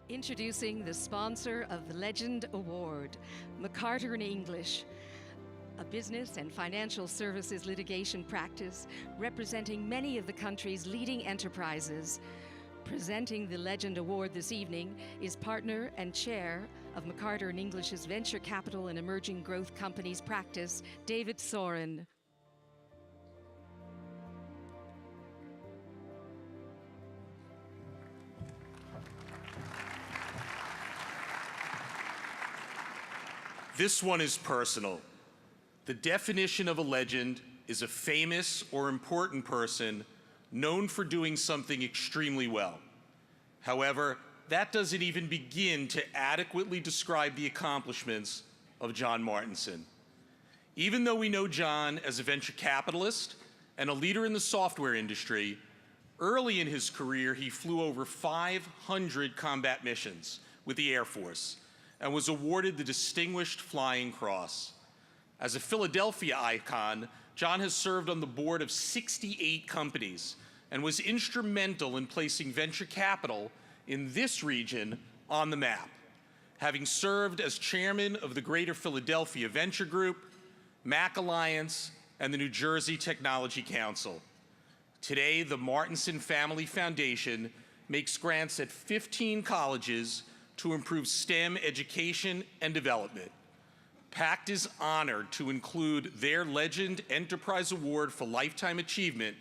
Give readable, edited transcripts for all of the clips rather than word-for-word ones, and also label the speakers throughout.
Speaker 1: Introducing the sponsor of the Legend Award, McCarter & English, a business and financial services litigation practice representing many of the country's leading enterprises. Presenting the Legend Award this evening is partner and chair of McCarter & English's Venture Capital and Emerging Growth Companies practice, David Soren.
Speaker 2: This one is personal. The definition of a legend is a famous or important person known for doing something extremely well. However, that doesn't even begin to adequately describe the accomplishments of John Martinson. Even though we know John as a venture capitalist and a leader in the software industry, early in his career he flew over 500 combat missions with the Air Force and was awarded the Distinguished Flying Cross. As a Philadelphia icon, John has served on the board of 68 companies and was instrumental in placing venture capital in this region on the map, having served as chairman of the Greater Philadelphia Venture Group, Mac Alliance, and the New Jersey Technology Council. Today, the Martinson Family Foundation makes grants at 15 colleges to improve STEM education and development. PACT is honored to include their Legend Enterprise Award for Lifetime Achievement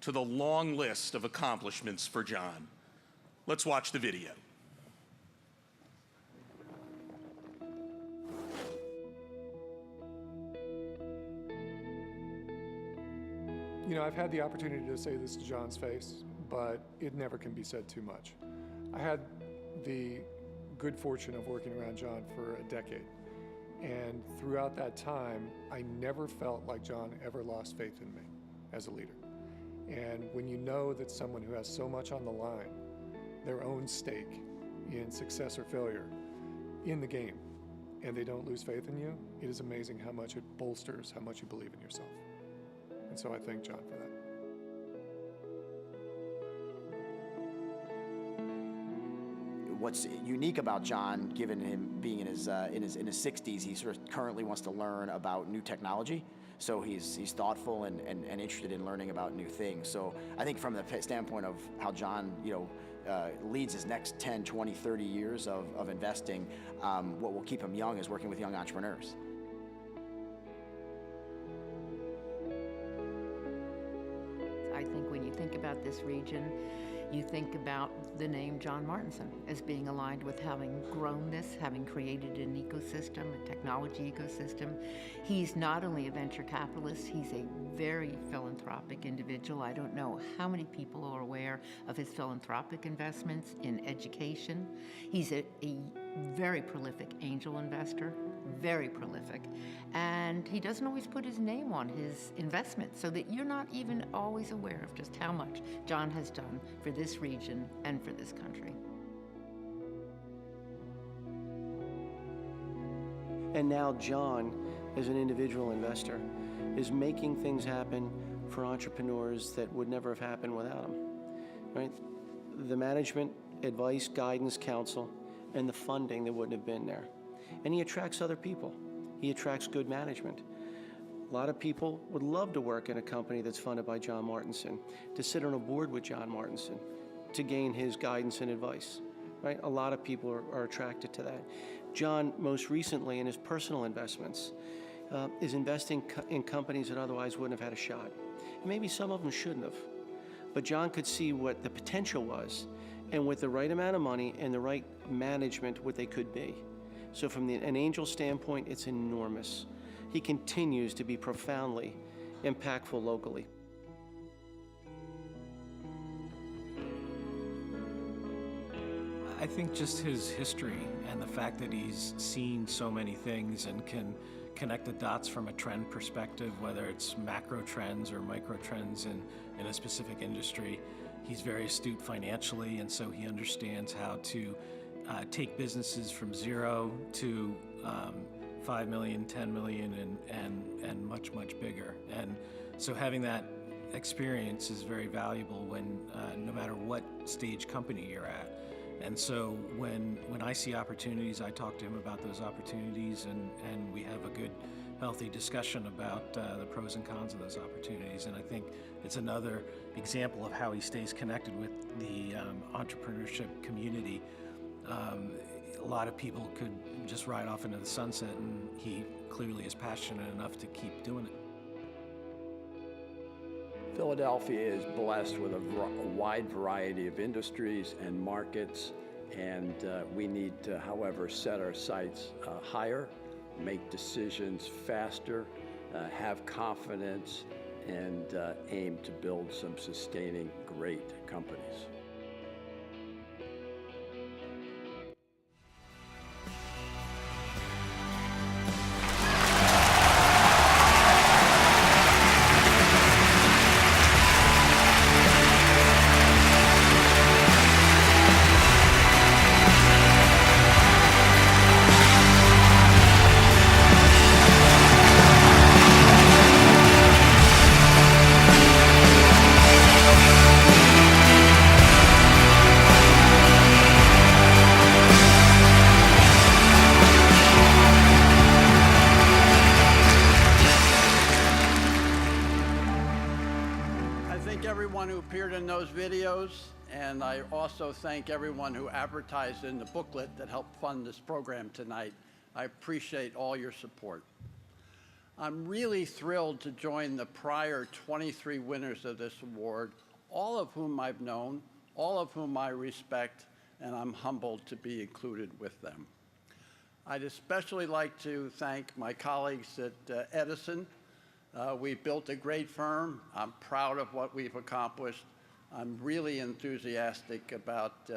Speaker 2: to the long list of accomplishments for John. Let's watch the video.
Speaker 3: You know, I've had the opportunity to say this to John's face, but it never can be said too much. I had the good fortune of working around John for a decade. And throughout that time, I never felt like John ever lost faith in me as a leader. And when you know that someone who has so much on the line, their own stake in success or failure in the game, and they don't lose faith in you, it is amazing how much it bolsters how much you believe in yourself. And so I thank John for that.
Speaker 4: What's unique about John, given him being in his 60s, he sort of currently wants to learn about new technology. So he's thoughtful and interested in learning about new things. So I think from the standpoint of how John, leads his next 10, 20, 30 years of investing, what will keep him young is working with young entrepreneurs.
Speaker 5: I think when you think about this region, you think about the name John Martinson as being aligned with having grown this, having created an ecosystem, a technology ecosystem. He's not only a venture capitalist, he's a very philanthropic individual. I don't know how many people are aware of his philanthropic investments in education. He's a very prolific angel investor, very prolific. And he doesn't always put his name on his investments, so that you're not even always aware of just how much John has done for this region and for this country.
Speaker 6: And now John, as an individual investor, is making things happen for entrepreneurs that would never have happened without him, right? The management, advice, guidance, counsel, and the funding that wouldn't have been there. And he attracts other people. He attracts good management. A lot of people would love to work in a company that's funded by John Martinson, to sit on a board with John Martinson, to gain his guidance and advice, right? A lot of people are attracted to that. John, most recently in his personal investments, is investing in companies that otherwise wouldn't have had a shot. And maybe some of them shouldn't have. But John could see what the potential was, and with the right amount of money and the right management, what they could be. So from an angel standpoint, it's enormous. He continues to be profoundly impactful locally.
Speaker 7: I think just his history and the fact that he's seen so many things and can connect the dots from a trend perspective, whether it's macro trends or micro trends in a specific industry. He's very astute financially, and so he understands how to take businesses from zero to 5 million, 10 million, and much, much bigger. And so having that experience is very valuable when, no matter what stage company you're at. And so when I see opportunities, I talk to him about those opportunities, and we have a good, healthy discussion about the pros and cons of those opportunities. And I think it's another example of how he stays connected with the entrepreneurship community. A lot of people could just ride off into the sunset, and he clearly is passionate enough to keep doing it.
Speaker 8: Philadelphia is blessed with a wide variety of industries and markets, and we need to, however, set our sights higher, make decisions faster, have confidence, and aim to build some sustaining great companies.
Speaker 9: Everyone who appeared in those videos, and I also thank everyone who advertised in the booklet that helped fund this program tonight. I appreciate all your support. I'm really thrilled to join the prior 23 winners of this award, all of whom I've known, all of whom I respect, and I'm humbled to be included with them. I'd especially like to thank my colleagues at Edison. We've built a great firm. I'm proud of what we've accomplished. I'm really enthusiastic about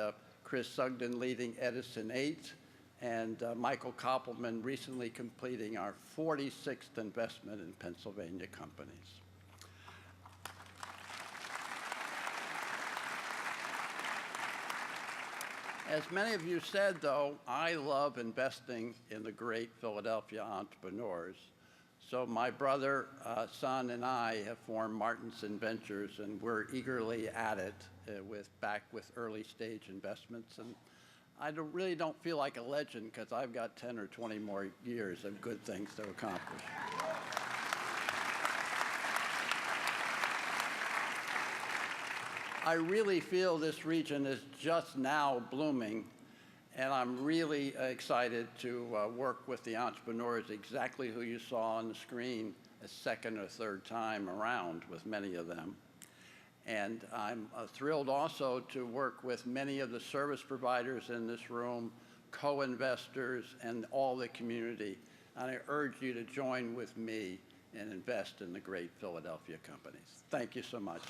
Speaker 9: Chris Sugden leading Edison 8 and Michael Koppelman recently completing our 46th investment in Pennsylvania companies. As many of you said, though, I love investing in the great Philadelphia entrepreneurs. So my brother, son, and I have formed Martinson Ventures, and we're eagerly at it back with early stage investments. And I really don't feel like a legend because I've got 10 or 20 more years of good things to accomplish. I really feel this region is just now blooming, and I'm really excited to work with the entrepreneurs, exactly who you saw on the screen a second or third time around with many of them. And I'm thrilled also to work with many of the service providers in this room, co-investors, and all the community. And I urge you to join with me and invest in the great Philadelphia companies. Thank you so much.